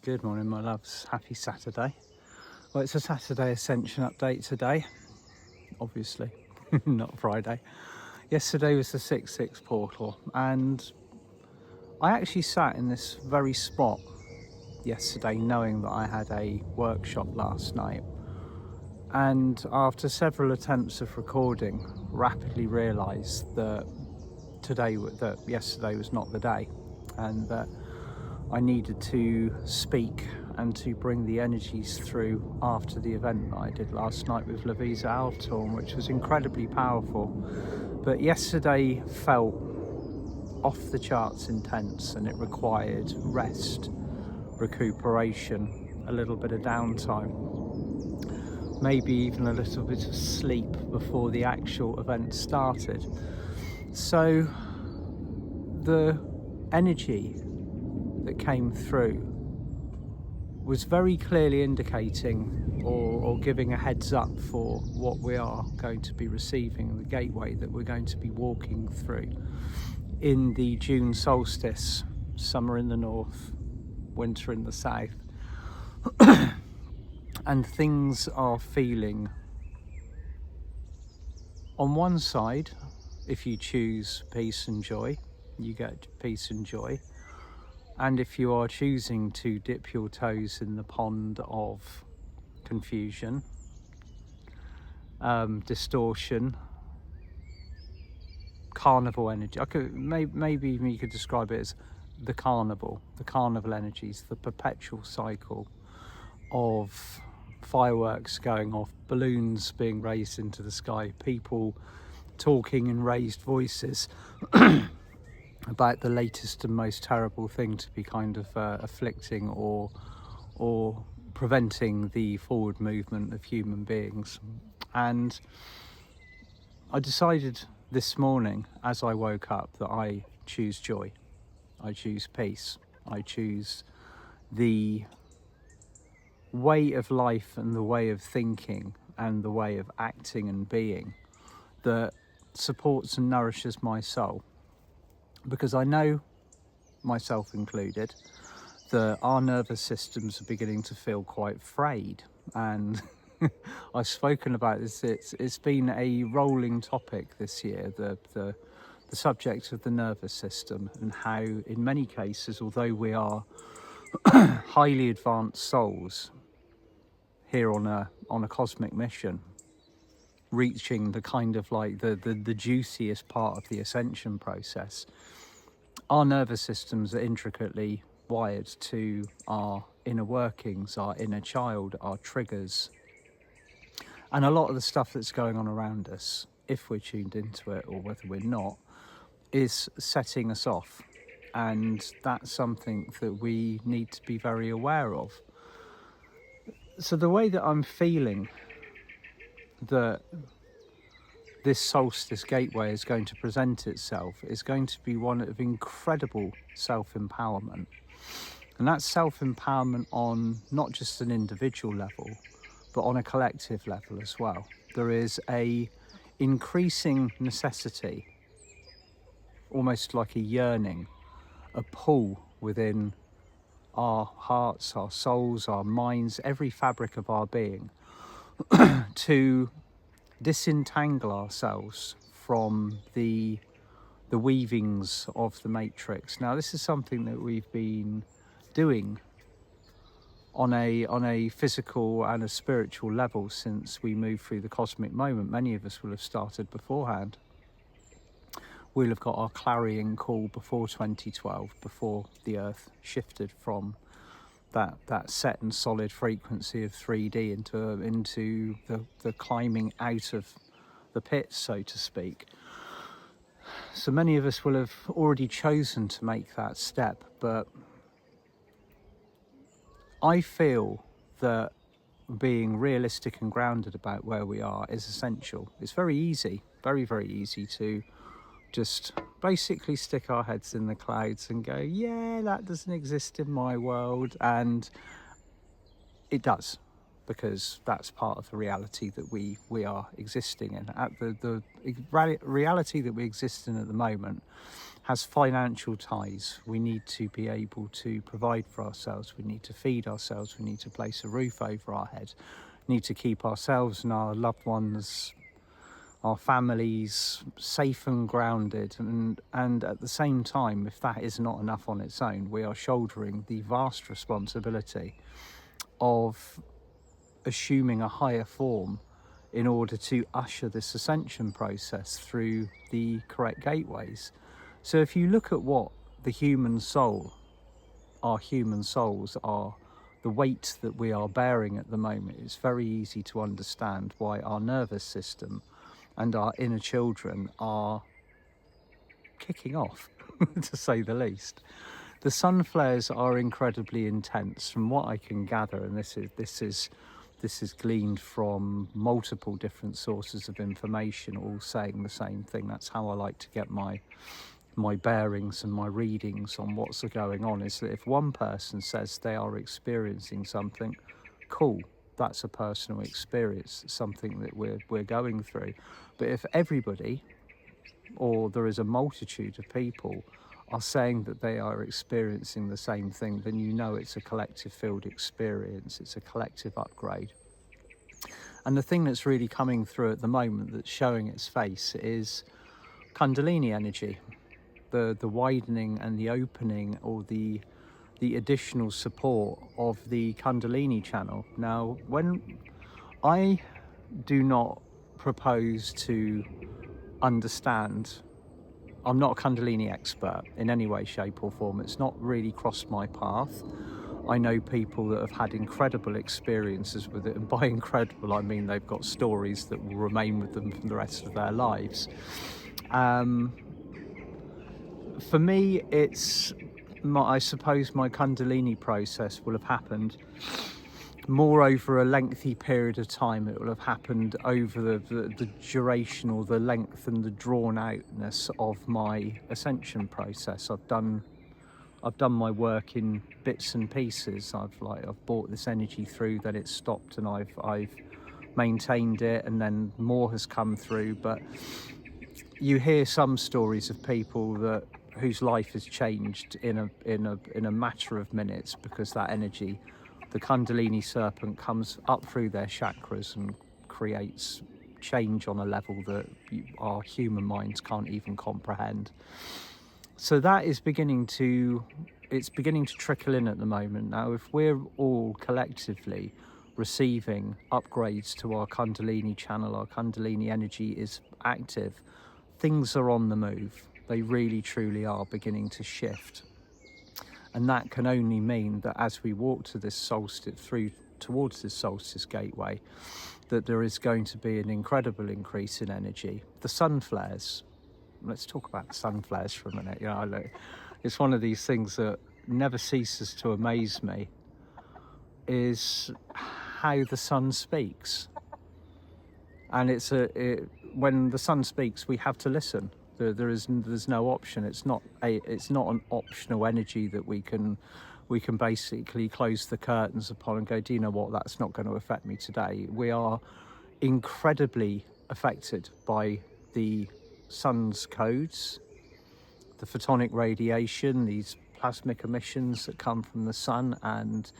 Good morning, my loves. Happy Saturday. Well, it's a Saturday Ascension update today, obviously, not Friday. Yesterday was the 6/6 portal, and I actually sat in this very spot yesterday knowing that I had a workshop last night, and after several attempts of recording, rapidly realised that yesterday was not the day, and that I needed to speak and to bring the energies through after the event that I did last night with Lavisa Altorn, which was incredibly powerful. But yesterday felt off the charts intense, and it required rest, recuperation, a little bit of downtime, maybe even a little bit of sleep before the actual event started. So the energy that came through was very clearly indicating or giving a heads up for what we are going to be receiving, the gateway that we're going to be walking through in the June solstice, summer in the north, winter in the south. And things are feeling, on one side, if you choose peace and joy, you get peace and joy. And if you are choosing to dip your toes in the pond of confusion, distortion, carnival energy, maybe you could describe it as the carnival energies, the perpetual cycle of fireworks going off, balloons being raised into the sky, people talking in raised voices about the latest and most terrible thing to be kind of afflicting or preventing the forward movement of human beings. And I decided this morning as I woke up that I choose joy, I choose peace, I choose the way of life and the way of thinking and the way of acting and being that supports and nourishes my soul. Because I know, myself included, that our nervous systems are beginning to feel quite frayed, and I've spoken about this. It's been a rolling topic this year, the subject of the nervous system, and how in many cases, although we are highly advanced souls here on a cosmic mission, reaching the kind of like the juiciest part of the ascension process, our nervous systems are intricately wired to our inner workings, our inner child, our triggers, and a lot of the stuff that's going on around us, if we're tuned into it or whether we're not, is setting us off. And that's something that we need to be very aware of. So the way that I'm feeling that this solstice gateway is going to present itself is going to be one of incredible self-empowerment. And that's self-empowerment on not just an individual level, but on a collective level as well. There is a increasing necessity, almost like a yearning, a pull within our hearts, our souls, our minds, every fabric of our being, to disentangle ourselves from the weavings of the matrix. Now, this is something that we've been doing on a physical and a spiritual level since we moved through the cosmic moment. Many of us will have started beforehand. We'll have got our clarion call before 2012, before the Earth shifted from that set and solid frequency of 3D into the climbing out of the pit, so to speak. So many of us will have already chosen to make that step, but I feel that being realistic and grounded about where we are is essential. It's very easy, very, very easy to just basically stick our heads in the clouds and go, yeah, that doesn't exist in my world. And it does, because that's part of the reality that we are existing in. At the reality that we exist in at the moment has financial ties. We need to be able to provide for ourselves. We need to feed ourselves. We need to place a roof over our head. We need to keep ourselves and our loved ones, our families safe and grounded. And at the same time, if that is not enough on its own, we are shouldering the vast responsibility of assuming a higher form in order to usher this ascension process through the correct gateways. So if you look at what the human soul, our human souls are, the weight that we are bearing at the moment, it's very easy to understand why our nervous system and our inner children are kicking off, to say the least. The sun flares are incredibly intense from what I can gather, and this is gleaned from multiple different sources of information, all saying the same thing. That's how I like to get my bearings and my readings on what's going on, is that if one person says they are experiencing something, cool, that's a personal experience, something that we're going through. But if everybody, or there is a multitude of people, are saying that they are experiencing the same thing, then you know it's a collective field experience, it's a collective upgrade. And the thing that's really coming through at the moment that's showing its face is Kundalini energy, the widening and the opening, or the additional support of the Kundalini channel. Now, when I do not propose to understand, I'm not a Kundalini expert in any way, shape or form. It's not really crossed my path. I know people that have had incredible experiences with it, and by incredible I mean they've got stories that will remain with them for the rest of their lives. For me, I suppose my Kundalini process will have happened more over a lengthy period of time. It will have happened over the duration, or the length and the drawn outness of my ascension process. I've done my work in bits and pieces. I've brought this energy through, then it's stopped, and I've maintained it, and then more has come through. But you hear some stories of people whose life has changed in a matter of minutes, because that energy, the Kundalini serpent, comes up through their chakras and creates change on a level that our human minds can't even comprehend. So that is beginning to trickle in at the moment. Now, if we're all collectively receiving upgrades to our Kundalini channel, our Kundalini energy is active, things are on the move. They really truly are beginning to shift. And that can only mean that as we walk to this solstice, towards this solstice gateway, that there is going to be an incredible increase in energy. The sun flares, let's talk about the sun flares for a minute. It's one of these things that never ceases to amaze me, is how the sun speaks. And when the sun speaks, we have to listen. There's no option. It's not an optional energy that we can basically close the curtains upon and go, do you know what, that's not going to affect me today. We are incredibly affected by the sun's codes, the photonic radiation, these plasmic emissions that come from the sun. And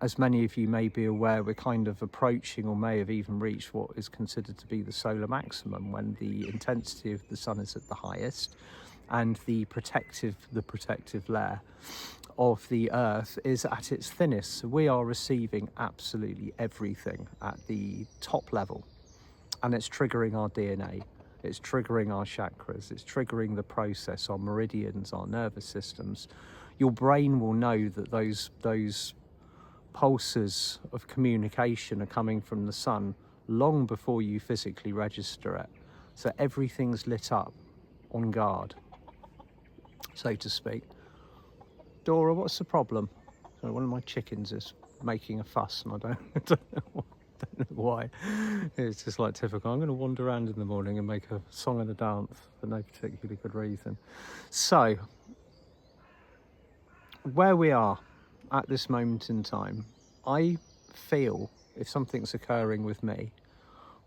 as many of you may be aware, we're kind of approaching, or may have even reached, what is considered to be the solar maximum, when the intensity of the sun is at the highest, and the protective layer of the earth is at its thinnest. So we are receiving absolutely everything at the top level, and it's triggering our DNA, it's triggering our chakras, it's triggering the process, our meridians, our nervous systems. Your brain will know that those pulses of communication are coming from the sun long before you physically register it. So everything's lit up on guard, so to speak. Dora, what's the problem? So one of my chickens is making a fuss, and I don't know why. It's just like typical. I'm going to wander around in the morning and make a song and a dance for no particularly good reason. So, where we are at this moment in time, I feel, if something's occurring with me,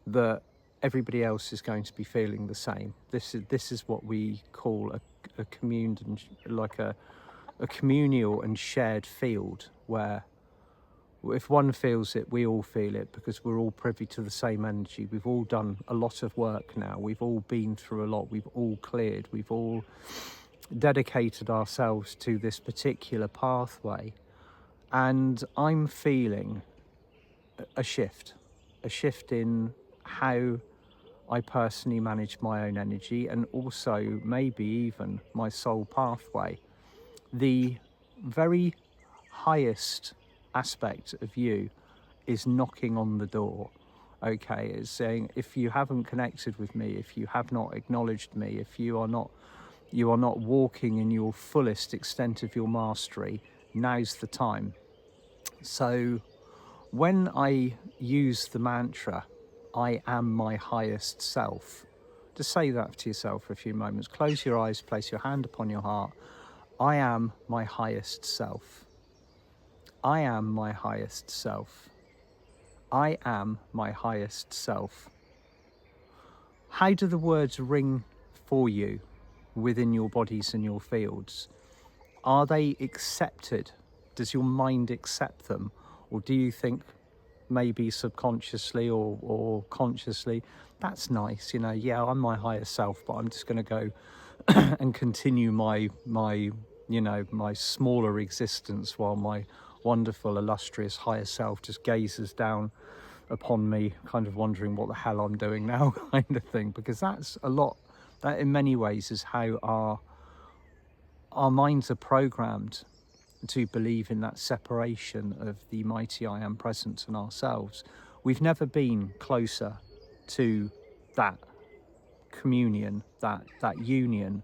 that everybody else is going to be feeling the same. This is what we call a communed and like a communal and shared field, where if one feels it, we all feel it, because we're all privy to the same energy. We've all done a lot of work now. We've all been through a lot. We've all cleared. We've all dedicated ourselves to this particular pathway. And I'm feeling a shift in how I personally manage my own energy, and also maybe even my soul pathway. The very highest aspect of you is knocking on the door. Okay, it's saying, if you haven't connected with me, if you have not acknowledged me, if you are not walking in your fullest extent of your mastery, now's the time. So when I use the mantra, I am my highest self, just say that to yourself for a few moments. Close your eyes, place your hand upon your heart. I am my highest self. I am my highest self. I am my highest self. How do the words ring for you within your bodies and your fields? Are they accepted? Does your mind accept them? Or do you think, maybe subconsciously or consciously, that's nice, yeah, I'm my higher self, but I'm just going to go and continue my smaller existence while my wonderful, illustrious higher self just gazes down upon me, kind of wondering what the hell I'm doing now, kind of thing. Because that in many ways is how our minds are programmed to believe in that separation of the mighty I am presence and ourselves. We've never been closer to that communion, that union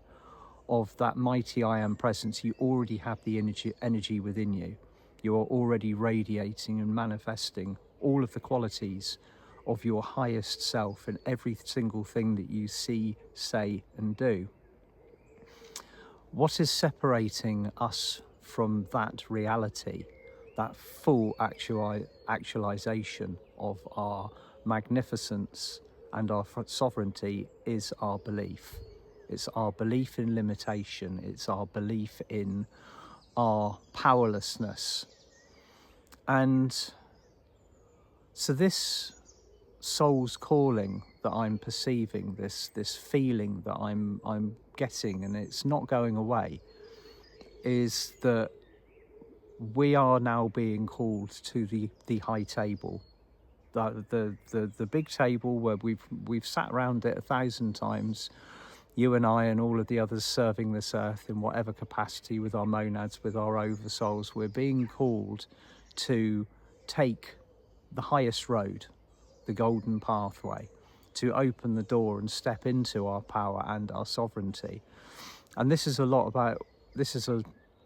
of that mighty I am presence. You already have the energy within you. You are already radiating and manifesting all of the qualities of your highest self in every single thing that you see, say, and do. What is separating us from that reality, that full actualization of our magnificence and our sovereignty, is our belief. It's our belief in limitation. It's our belief in our powerlessness. And so this soul's calling that I'm perceiving, this feeling that I'm getting, and it's not going away, is that we are now being called to the high table, the big table where we've sat around it 1,000 times, you and I and all of the others serving this earth in whatever capacity, with our monads, with our oversouls. We're being called to take the highest road, the golden pathway, to open the door and step into our power and our sovereignty. And this is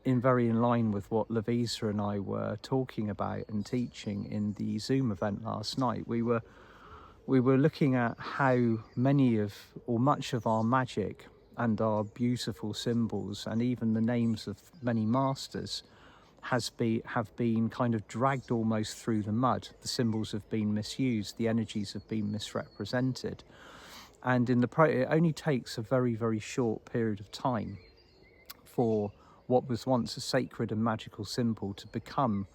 very in line with what Lavisa and I were talking about and teaching in the Zoom event last night. We were looking at how much of our magic and our beautiful symbols and even the names of many masters have been kind of dragged almost through the mud. The symbols have been misused, the energies have been misrepresented. And it only takes a very, very short period of time for what was once a sacred and magical symbol to become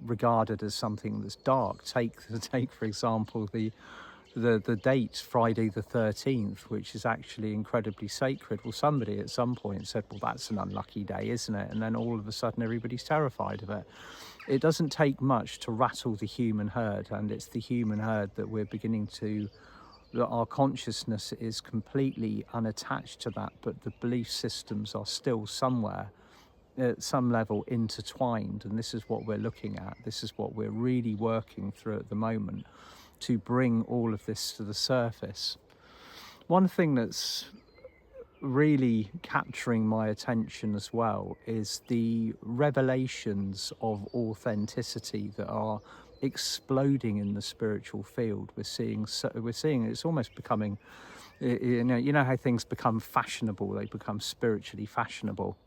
regarded as something that's dark. Take for example the date Friday the 13th, which is actually incredibly sacred. Well, somebody at some point said, well, that's an unlucky day, isn't it? And then all of a sudden everybody's terrified of it. It doesn't take much to rattle the human herd, and it's the human herd that we're beginning to, that our consciousness is completely unattached to that, but the belief systems are still somewhere at some level intertwined. And this is what we're looking at. This is what we're really working through at the moment, to bring all of this to the surface. One thing that's really capturing my attention as well is the revelations of authenticity that are exploding in the spiritual field. We're seeing it's almost becoming, you know how things become fashionable, they become spiritually fashionable.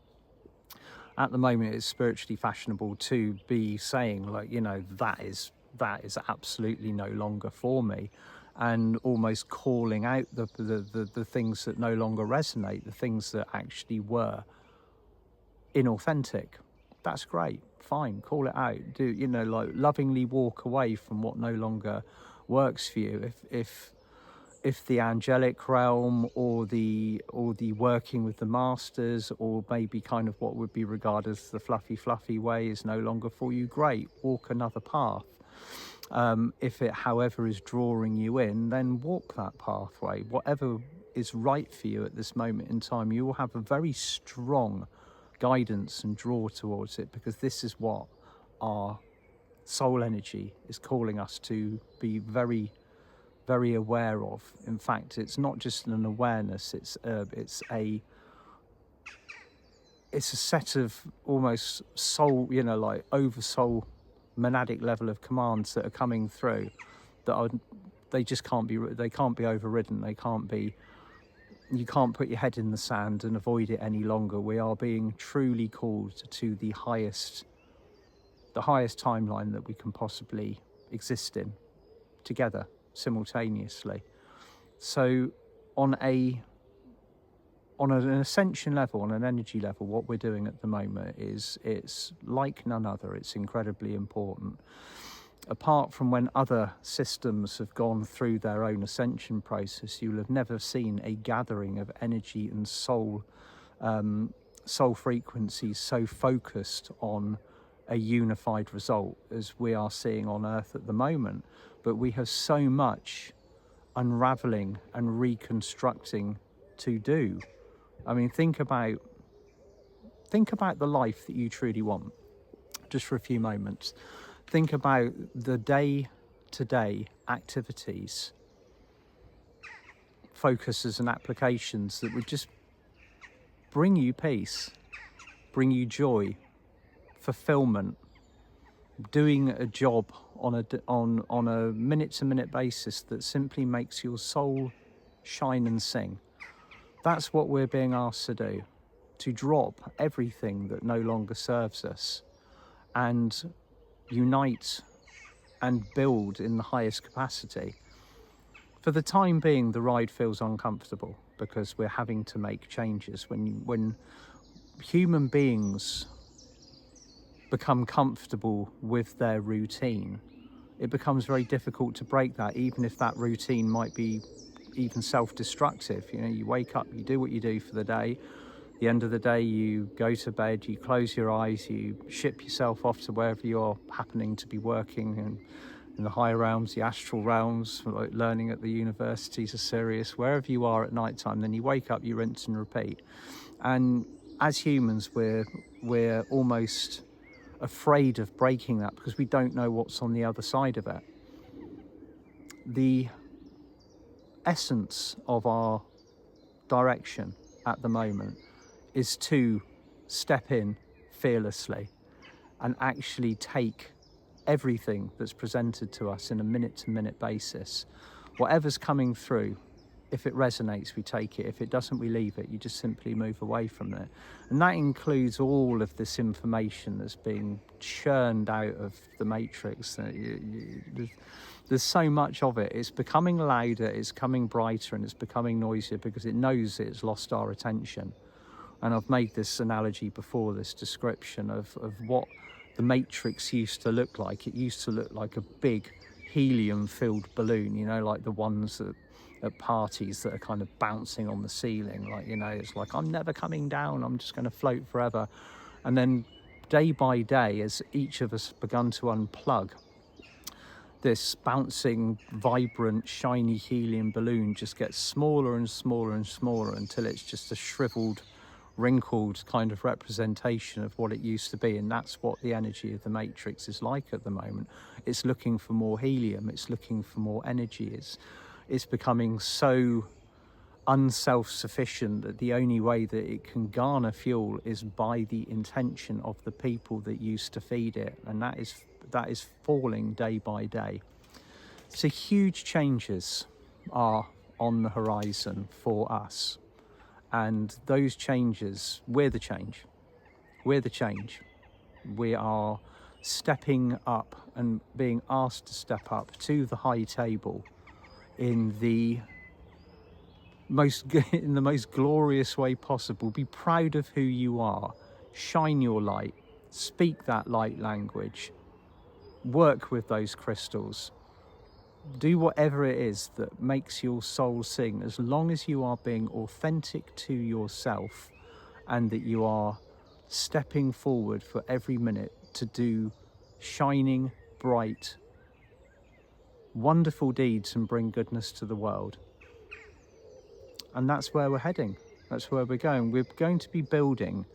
At the moment, it's spiritually fashionable to be saying, like, that is absolutely no longer for me. and almost calling out the things that no longer resonate, the things that actually were inauthentic. That's great, fine, call it out. Do, you know, like lovingly walk away from what no longer works for you. If the angelic realm or the working with the masters, or maybe kind of what would be regarded as the fluffy way, is no longer for you, great, walk another path. If it, however, is drawing you in, then walk that pathway. Whatever is right for you at this moment in time, you will have a very strong guidance and draw towards it, because this is what our soul energy is calling us to be very, very aware of. In fact, it's not just an awareness, it's a set of almost soul, you know, like oversoul monadic level of commands that are coming through, that are, they can't be overridden. You can't put your head in the sand and avoid it any longer. We are being truly called to the highest timeline that we can possibly exist in, together, simultaneously. So on an ascension level, on an energy level, what we're doing at the moment is, it's like none other. It's incredibly important. Apart from when other systems have gone through their own ascension process, you'll have never seen a gathering of energy and soul frequencies so focused on a unified result as we are seeing on Earth at the moment. But we have so much unraveling and reconstructing to do. I mean, think about the life that you truly want, just for a few moments. Think about the day-to-day activities, focuses and applications that would just bring you peace, bring you joy, fulfillment, doing a job on a minute-to-minute basis that simply makes your soul shine and sing. That's what we're being asked to do, to drop everything that no longer serves us and unite and build in the highest capacity. For the time being, the ride feels uncomfortable because we're having to make changes. When human beings become comfortable with their routine, it becomes very difficult to break that, even if that routine might be even self-destructive. You know, you wake up, you do what you do for the day. At the end of the day, you go to bed, you close your eyes, you ship yourself off to wherever you're happening to be working, and in the higher realms, the astral realms, like learning at the universities of Sirius, wherever you are at night time. Then you wake up, you rinse and repeat. And as humans, we're almost afraid of breaking that because we don't know what's on the other side of it. The essence of our direction at the moment is to step in fearlessly and actually take everything that's presented to us in a minute-to-minute basis. Whatever's coming through, if it resonates, we take it. If it doesn't, we leave it. You just simply move away from it. And that includes all of this information that's being churned out of the matrix. There's so much of it. It's becoming louder, it's becoming brighter, and it's becoming noisier because it knows it's lost our attention. And I've made this analogy before, this description of what the matrix used to look like. It used to look like a big helium-filled balloon, you know, like the ones that at parties that are kind of bouncing on the ceiling, like, you know, it's like, I'm never coming down, I'm just going to float forever. And then day by day, as each of us begun to unplug, this bouncing, vibrant, shiny helium balloon just gets smaller and smaller and smaller until it's just a shriveled, wrinkled kind of representation of what it used to be. And that's what the energy of the matrix is like at the moment. It's looking for more helium, it's looking for more energy. It's becoming so unself-sufficient that the only way that it can garner fuel is by the intention of the people that used to feed it, and that is falling day by day. So huge changes are on the horizon for us, and those changes, we're the change. We are stepping up and being asked to step up to the high table in the most glorious way possible. Be proud of who you are. Shine your light. Speak that light language. Work with those crystals. Do whatever it is that makes your soul sing, as long as you are being authentic to yourself and that you are stepping forward for every minute to do shining, bright, wonderful deeds and bring goodness to the world. And that's where we're heading. That's where we're going. We're going to be building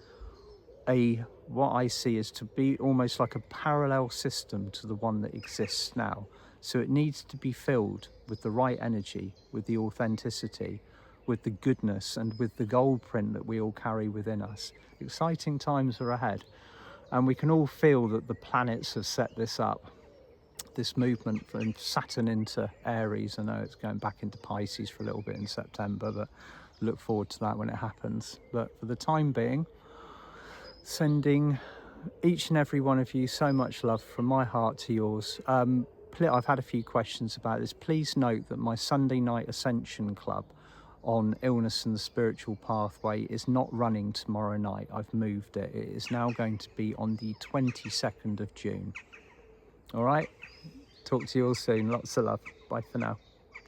what I see is to be almost like a parallel system to the one that exists now. So it needs to be filled with the right energy, with the authenticity, with the goodness, and with the gold print that we all carry within us. Exciting times are ahead, and we can all feel that the planets have set this up. This movement from Saturn into Aries. I know it's going back into Pisces for a little bit in September, but look forward to that when it happens. But for the time being, sending each and every one of you so much love from my heart to yours. I've had a few questions about this. Please note that my Sunday night Ascension Club on illness and the spiritual pathway is not running tomorrow night. I've moved it. It is now going to be on the 22nd of June. All right? Talk to you all soon. Lots of love. Bye for now.